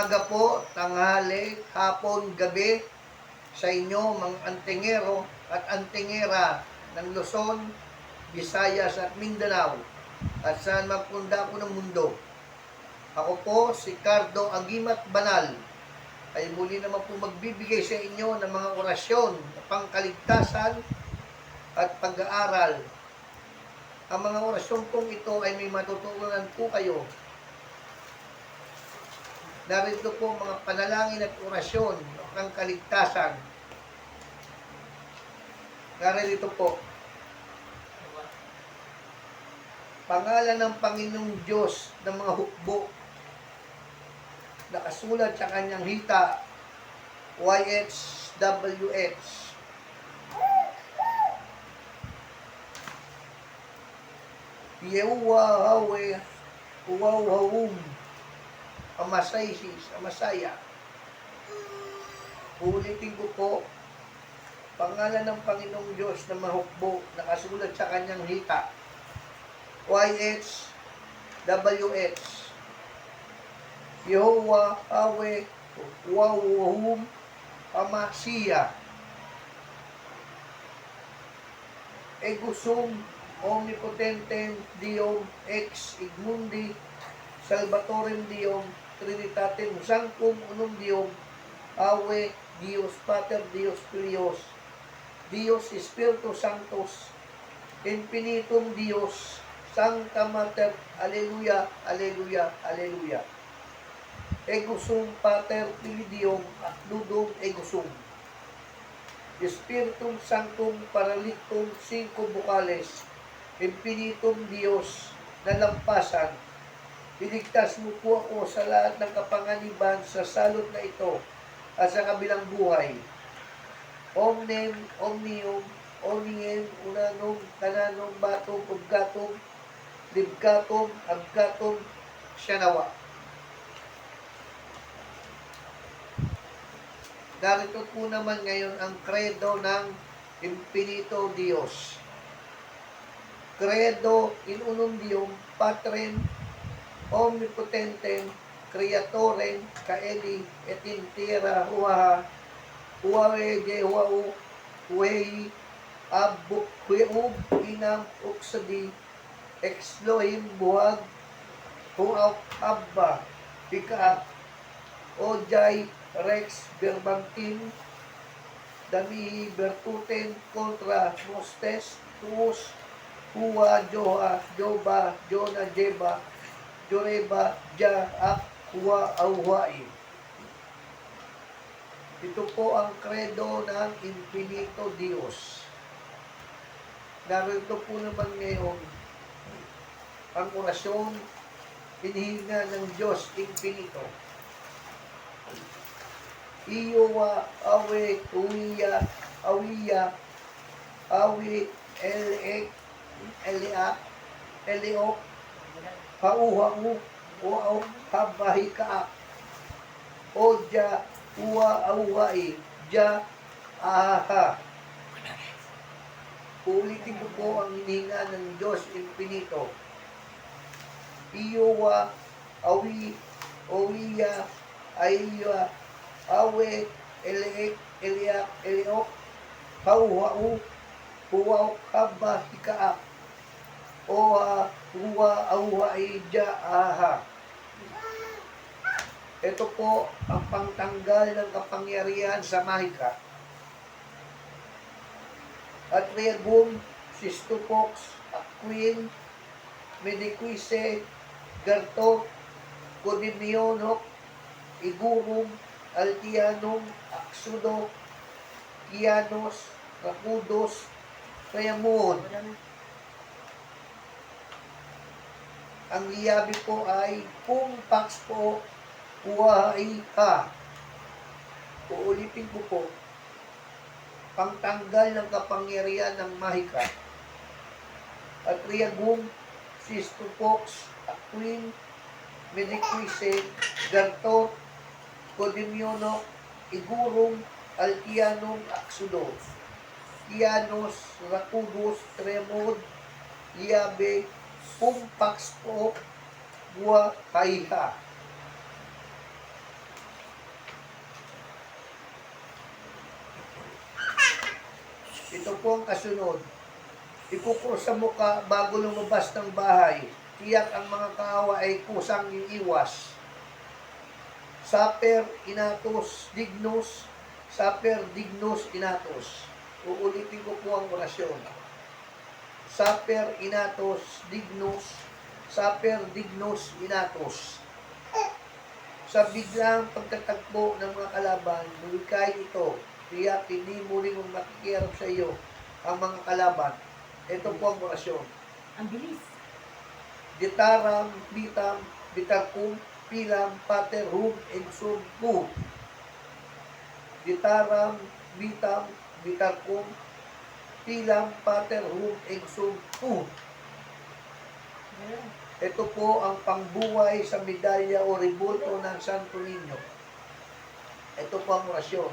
umaga po, tanghali, hapon, gabi sa inyo mga antingero at antingera ng Luzon, Visayas at Mindanao at saan magpunda ko ng mundo. Ako po, si Cardo Agimat Banal, ay muli naman po magbibigay sa inyo ng mga orasyon na pangkaligtasan at pag-aaral. Ang mga orasyon pong ito ay may matutunan po kayo. Narito po mga panalangin at orasyon ng kaligtasan. Narito po. Pangalan ng Panginoong Diyos ng mga hukbo. Nakasulat sa kanyang hita, YHWH. Yehuwa Hawe Uwawawum Amasaysis, Amasaya. Ulitin ko po, pangalan ng Panginoong Diyos na mahukbo, nakasulat sa kanyang hita, YHWH. Yehovah Awe Wawahum Amasiya. Egusum Omnipotentem Diom Ex Igmundi Salvatorem Diom Trinitatem Sanctum Unum Diom Awe Dios Pater Dios Filios Dios Espiritus Sanctus Infinitum Dios Sancta Mater Alleluia Alleluia Alleluia. Egusum Pater Filidium at Ludum Egusum Spiritum Sanctum Paralictum Cinco Vocales Infinitum Dios na lampasan. Iligtas mo po ako sa lahat ng kapanganiban sa salot na ito at sa kabilang buhay. Omnem, omnium, omniem, unanum, kananum, batum, ubgatum, libgatum, abgatum, syanawa. Narito po naman ngayon ang credo ng Infinito Dios. Credo in unum Dium Patrem Omnipotentem Creatorem Caeli et in terra huaha huawe Jehuau huei abuk hueub inam uksadi exlohim buhag huauk habba ikaat ojay rex verbantim damihi bertuten contra mostes tuus huwa joha joba jona jeba joreba ja ak huwa auhai. Ito po ang credo ng Infinito Dios. Narito po naman ngayon ang orasyon hinihinga ng Diyos Infinito. Iyowa awe uwiya awiya awi elek elia eliok hauhau uau habahika oja uwa auhai ja aha. Ulitin ko po ang hininga ng Diyos Infinito. Iyowa awi owiya aiya awe elek eliak eliok hauhau uau habahika oha huwa auhai ja aha. Ito po ang pangtanggal ng kapangyarihan sa mahika. At Reagum, Sistupox, Aquin, Mediquise, Gartot, Codimionok, Igurum, Altianum, Axudo, Kianos, Rakudos, Rayamon. Ang liyabi po ay Pumpax po, Huwai ha. Uulitin ko po, pangtanggal ng kapangyarihan ng mahika. At Reagum, Sistupox, Aquin, Mediquise, Gartot, Codimionok, Igurum, Altianum, Axudo, Kianos, Rakudos, Tremod, Liabe, Pumpax po, Buwa, Kaiha. Ito po ang kasunod. Ikukrus sa muka bago lumabas ng bahay. Tiyak ang mga kaawa ay kusang iiwas. Saper inatus dignus. Saper dignus inatus. Uulitin ko po ang orasyon. Saper inatus dignus. Saper dignus inatus. Sa biglang pagtatagpo ng mga kalaban, lumikay ito. Tiyak hindi muling makikirap sa iyo ang mga kalaban. Ito po ang orasyon. Ang bilis. Ditaram, bitam, bitarkum, pilam, pater, hum, exum, pu. Ditaram, bitam, bitarkum, pilam, pater, hum, exum, pu. Ito po ang pangbuhay sa medalya o rebulto ng Santo Niño. Ito po ang orasyon.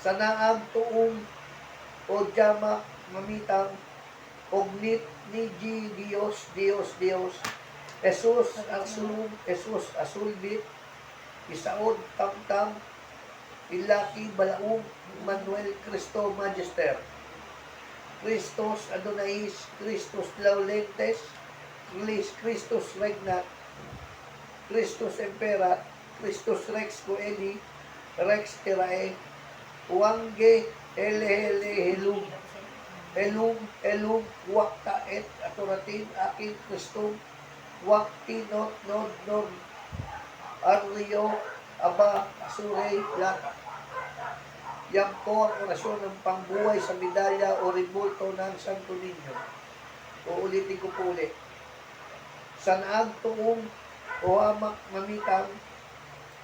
Sa naam tuong o jamak mamitang ognit niji Dios, Dios, Dios, Jesus Arsulum, Jesus Asulbit, Isaod Tamtam, Ilaki Balaum, Manuel Cristo Magister, Christos Adonais, Christos Laulentes, Christos Regnat, Christos Emperat, Christos Rex Coeli, Rex Terae, Uangge, Helum, Elum, Wakta et Atoratin, Akin Christum, Wakti Nod, Arrio, Aba, Surey, Lata. Yan po ang orasyon ng pangbuhay sa medalya o rebulto ng Santo Niño. Uulitin ko po ulit. Sanaag tuong o hamak mamitang,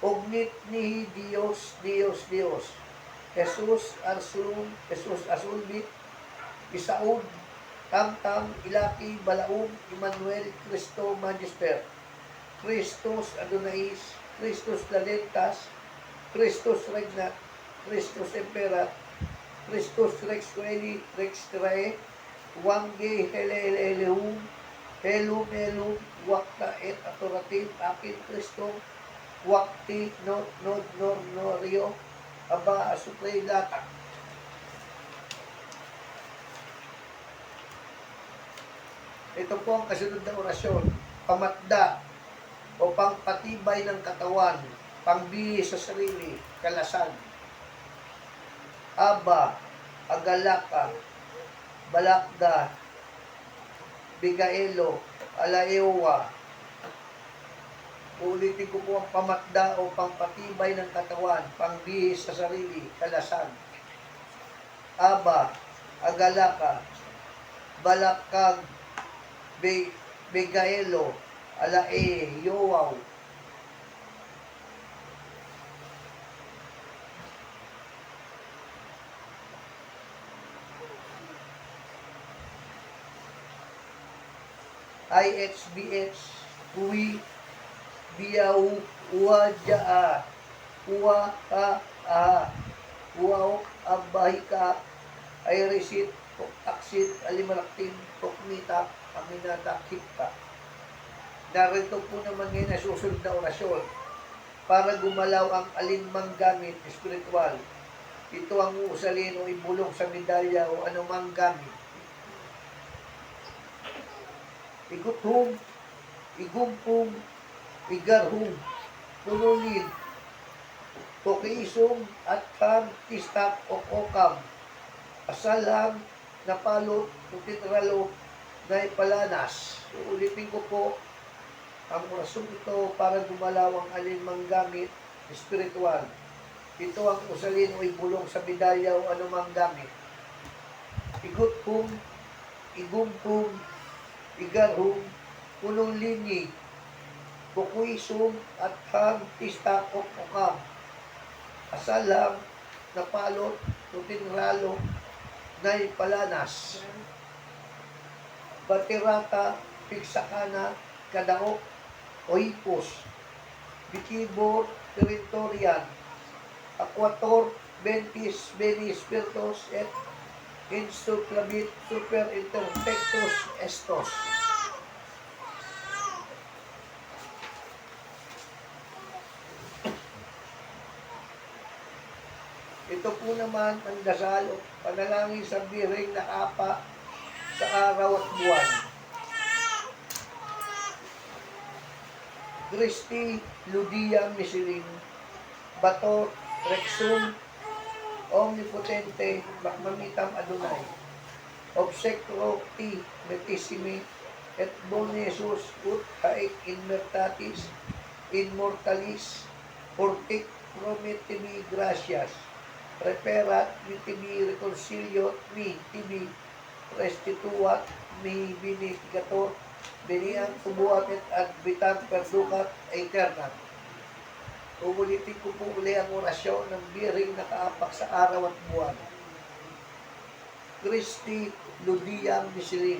ognit nihi Dios, Dios, Dios. Jesus Arsulum, Jesus Asulbit, Isaud, Tamtam, Ilaki, Balaum, Emmanuel, Cristo Magister, Christos Adonais, Christos Lalentas, Christos Regnat, Christos Emperat, Christos Rex Coeli, Rex Terae, Wangge, Helum, Helum, Wakta et Atoratin, Akin Cristo, Wakti, Norio, Aba, Suprey, Lata. Ito po ang kasunod na orasyon. Pamatda o pangpatibay ng katawan, pangbihis sa sarili, kalasan. Aba, Agalaka, Balakda, Bigaelo, Alaewa. Ulitin ko po ang pamatda o pangpatibay ng katawan, pangbihis sa sarili, kalasan. Aba, Agalaka, Balakag, Bigaelo, Alaewa. IHBH, Hui, Biyaw, Uwajaa, Uwa-ka-a, Uwaw, Abahika, Ayresit, Aksit, Alimalaktin, Toknita, Aminata, Kipta. Narito po naman ngayon ay susunod na orasyon para gumalaw ang alinmang gamit espiritual. Ito ang uusalin o ibulong sa medalya o anumang gamit. Iguthum, Igumpum, Igarhum, Punulid, Tokiisum, at Kam, Tistak, o Okam, Asalam, Napalot, Tutitralo, Naipalanas. Ulitin ko po ang orasyon ito para gumalaw ang alinmang gamit espiritual. Ito ang usalin o ibulong sa medalya o anumang gamit. Iguthum, Igumpum, Igarhum, Punong Linyi, Bukuisum, at Ham, Tistak, o Okam, Asalam, Napalot, Tutinralo, Naipalanas, Batirata, Pigsakana, Kadaok, Oipos, Bikibor, Territorian, Aquator, Bentis, Beni Spiritus, et Insuclabit, Super Interpectus Estos. Ito po naman ang dasal o panalangin sa biring na apa sa araw at buwan. Christi Ludia Misiling, Bato Rexum, Omnipotente, Macmamitam Adonai, Obsecro Ti Metissimi, et Bonesus ut haec in mertatis, immortalis, portic promettibi gracias, reperat mi tibi reconcilio mi tibi restituat mi binificator, biniang tubuat et ad vitam perducat aeternam. Uulitin ko po uli ang orasyon ng biring nakaapak sa araw at buwan. Christi Ludiam Misilim,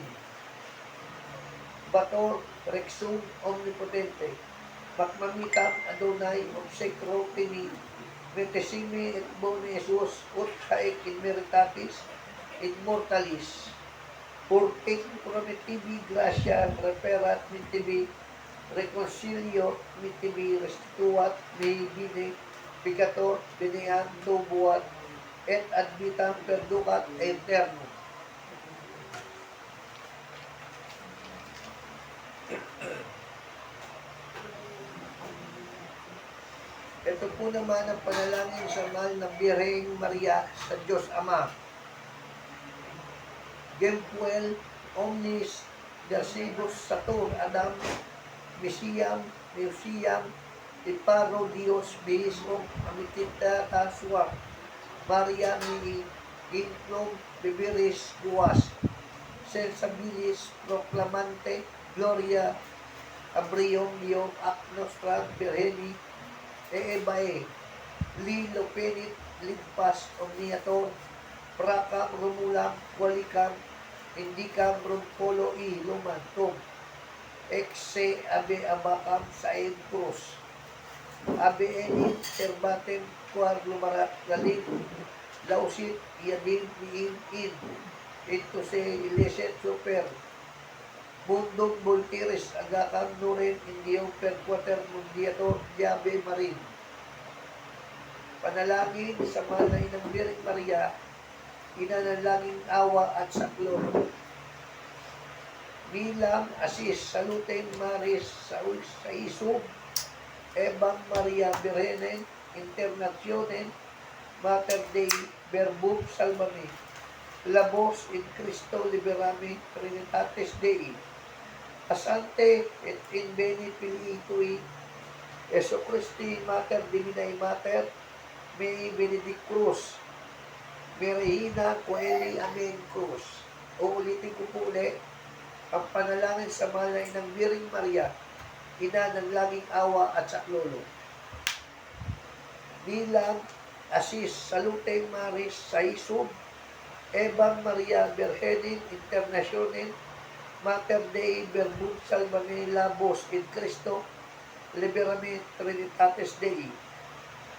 Bator Rexum Omnipotente, Macmamitam Adonai Obsecro Tini, Metesimi et Bone Jesus ut haec in meritatis immortalis, portic promettibi gracia reperat mitibi reconcilio mitibi restituat mi bine picator bineam tubuat et ad vitam perducat aeternum. Ito po naman ang panalangin sa mahal na Birheng Maria sa Diyos Ama. Gempuel omnis Dersibus Satur Adam Misiam Meusiam Iparo Dios Bihismong Amitita Taswa Maria mi Inclum Bibiris Guas Sensabilis Proclamante Gloria Abrium Diom Ac Nostra Virgeni Eebae Li Lopenit Ligpas Omniator Prakam Rumulam Walikam Indicam Rumpolo I Lumantum Exe Abe Abakam Saed Cruz Abe Enin Serbatem Kuar Lumarat Galing Lausit Iadin Miin In Ito se Ileset Super Mundong Voltires Agakam Nuren Indiong Perquater Mundiator Diabe Marin. Panalangin sa mahal na Inang Birheng Maria, ina ng langing awa at saklolo. Bilang Asis Saluten Maris sa Isub, Ebang Maria Birhenen Internationen Mater Dei Verbum Salvami, Labos in Cristo Liberami Trinitatis Dei, Asante et in bene filii tui, Jesu Christi Mater Divinae Mater, mei benedictus, Merehina Coeli Amen Cruz. Uulitin ko po ulit ang panalangin sa mahal na Inang Birheng Maria, ina ng laging awa at saklolo. Bilang Asis Salute Maris Saisub, Ebang Maria Birhenin Internationen Mater Dei Verbum Salvame Labos in Cristo Liberame Trinitatis Dei,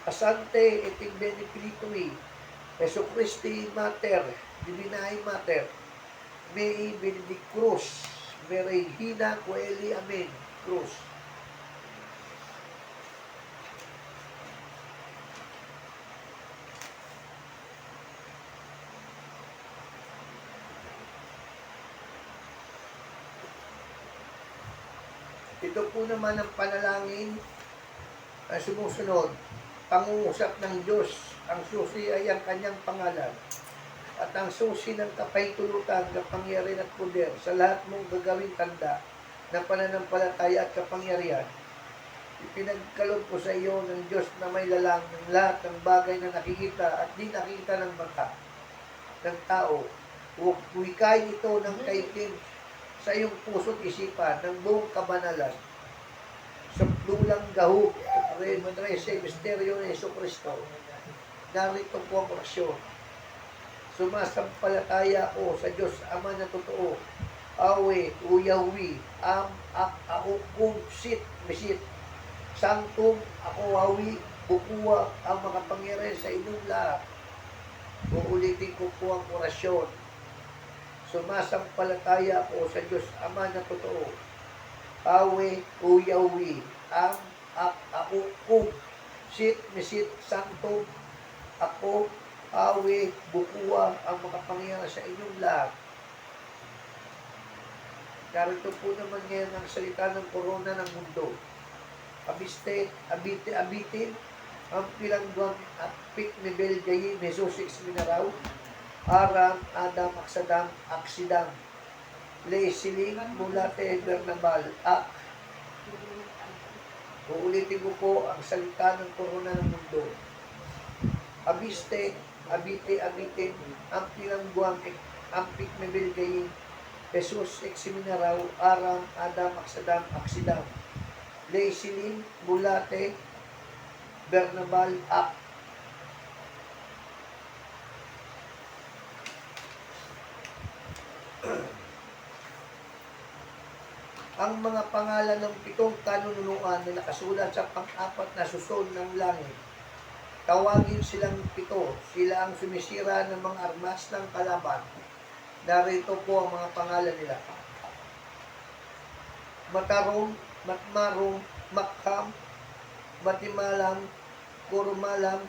Asante et in bene filii Jesu Christi Mater Divinae Mater, mei benedictus, Merehina Coeli Amen Cruz. Ito po naman ang panalangin na sumusunod. Pangungusap ng Diyos, ang susi ay ang kanyang pangalan, at ang susi ng kapahintulutan, kapangyarihan at poder sa lahat mong gagawing tanda ng pananampalataya at kapangyarihan. Ipinagkaloob ko sa iyo ng Diyos na may lalang ng lahat ng bagay na nakikita at di nakikita ng mata ng tao. Wikain ito ng kaitim sa iyong puso't isipan ng buong kabanalan. Sa dulang gahug, Madrese, Misteryo ni Jesu Cristo, narito po ang orasyon. Sumasampalataya ako sa Diyos Ama na totoo, Awe, Uyawi, Am, Ak, Aukum, Sit, Misit, Sanctum, Ako, Awi, Bukuwa, ang makapangyarihan sa inyong lahat. Uulitin ko po ang orasyon. Sumasampalataya ako sa Diyos Ama na totoo, Awe, Uyawi, Am, Ak, Aukum, Sit, Misit, Sanctum, ako, awe, bukuwa, ang makapangyarihan sa inyong lahat. Narito po naman ngayon ang salita ng korona ng mundo. Abitin, ang pilangguan at pik ni Belgayi, Mesosis Minaraw, Aram, Adam, Aksadam, Aksidam, Leisiling, Mulate, Bernabal, Ak. Uulitin ko po ang salita ng korona ng mundo. Abitin, ang pilangguan, ang pik ni Belgayi, Jesus, Eximinaraw, Aram, Adam, Aksadam, Aksidam, Leisiling, Mulate, Bernabal, Ak. Ang mga pangalan ng 7 kanunuan na nakasulat sa pang-4 na susun ng langit. Tawagin silang 7. Sila ang sumisira ng mga armas ng kalaban. Narito po ang mga pangalan nila. Matarom, Matmarom, Makham, Matimalang, Kurmalang,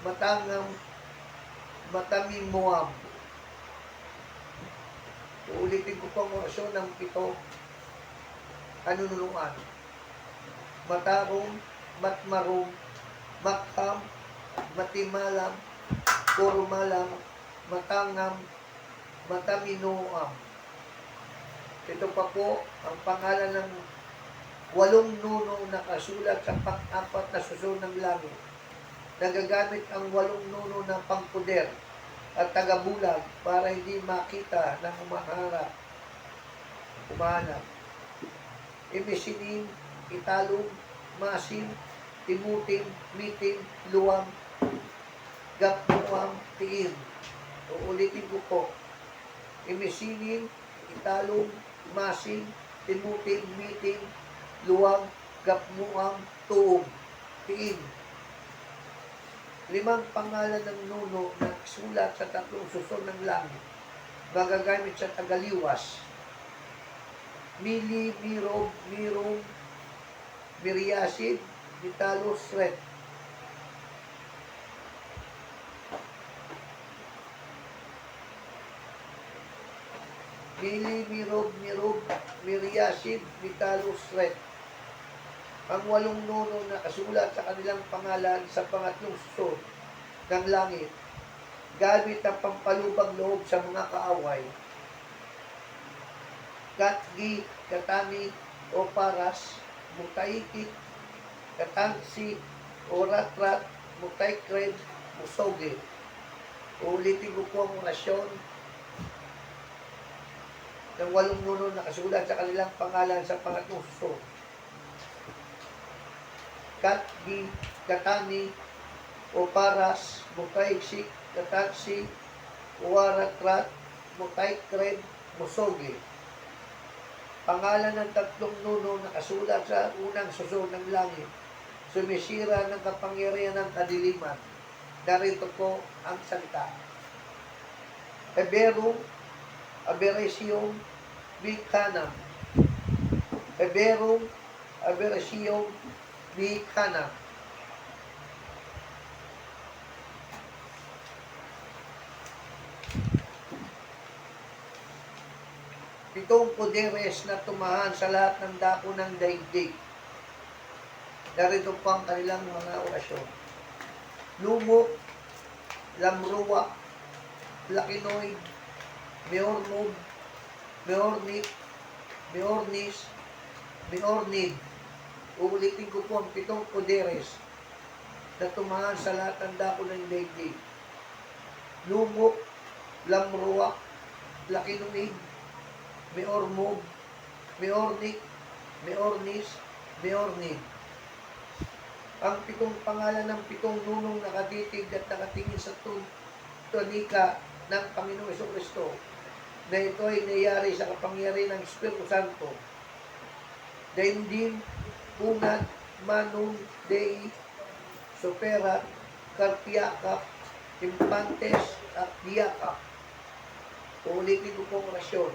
Matangam, Matamimuam. Uulitin ko po ang orasyon ng 7 kanunuan. Matarom, Matmarom, Makham, Matimalam, Kurmalam, Matangam, Mataminuam. Ito pa po ang pangalan ng 8 nuno na kasulat sa pang-4 na susun ng langit. Nagagamit ang 8 nuno ng pangpuder at tagabulag para hindi makita ng umahanap. Imisinim, Italong, Masim, Timutim, Mitim, Luwang, Gapmuam, Tiin. Uulitin ko po. Imisinim, Italong, Masim, Timutim, Mitim, Luwang, Gapmuam, Tuong, Tiin. 5 pangalan ng nuno na sulat sa 3 susun ng langit. Magagamit sa tagaliwas. Mili, Mirob, Mirong, Miriasid, Vitalos, Ret. Mili, Mirob, Miriasid, Vitalos, Ret. Ang 8 nuno na kasulat sa kanilang pangalan sa pangatlong susun ng langit, gamit ang pampalubag loob sa mga kaaway. Katgi, Katani, o Paras, Mutaikik, Katansi, o Ratrat, Mutaikred, Musoge. Uulitin ko po ang orasyon ng 8 nuno na kasulat sa kanilang pangalan sa pangatlong susun. Katgi, Katani, o Paras, Mutaikik, Katansi, o Ratrat, Mutaikred, Musoge. Pangalan ng 3 nuno na kasulat sa unang susun ng langit, sumisira ng kapangyarihan ng kadiliman. Narito po ang salita. Eberum, Aberrasyong, Bikhanam. Eberum, Aberrasyong, Bikhanam. Pitong poderes na tumahan sa lahat ng dako ng daigdig. Narito po ang kanilang mga orasyon. Lumok, Lamruwa, Lakinoid, Meornog, Meornik, Meornis, Meornid. Uulitin ko po ang 7 poderes na tumahan sa lahat ng dako ng daigdig. Lumok, Lamruwa, Lakinoid, Meormog, Meornik, Meornis, Meornid. Ang 7 pangalan ng 7 nunong nakatitig at nakatingin sa tunika ng Panginoong Jesucristo na ito ay nangyari sa kapangyarihan ng Espiritu Santo. Daimdim, Punad, Manum, Dei, Sopera, Carpiaca, Timpantes, at Diaka. Uulitin ko po ang orasyon.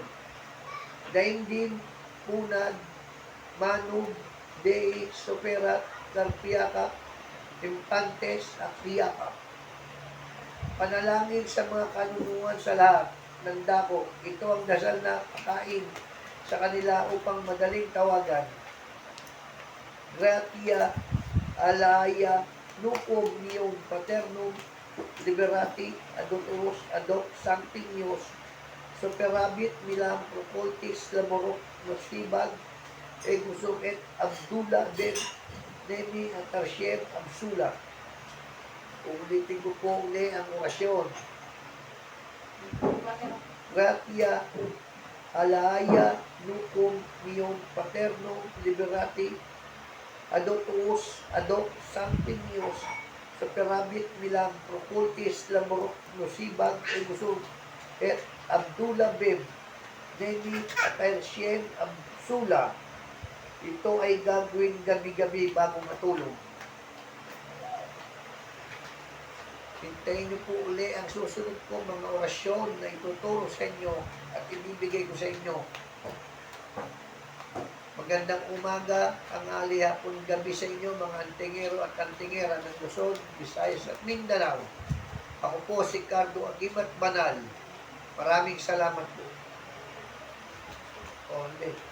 Daimdim, Punad, Manum, Dei, Sopera, Carpiaca, Timpantes, at Diaka. Panalangin sa mga kanunuan sa lahat ng dako. Ito ang dasal na kain sa kanila upang madaling tawagan. Gratia alaya nucum nium paternum liberati adulterus adop sanctinius superabit milam procultis lamorok nosibag egusum et abdula ben nemi atarsiem absula. Ulitin ko po uli ang orasyon. Gratia alaya nucum nium paternum liberati adoptus adop sanctinius superabit milam procultis lamorok nosibag egusum et abdula beb nemi atarsiem absula. Ito ay gagawin gabi-gabi bago matulog. Hintayin niyo po uli ang susunod ko mga orasyon na ituturo sa inyo at ibibigay ko sa inyo. Magandang umaga, tanghali, hapon, gabi sa inyo mga antingero at antingera ng Luzon, Visayas at Mindanao. Ako po si Cardo Agimat Banal. Maraming salamat po. Ole.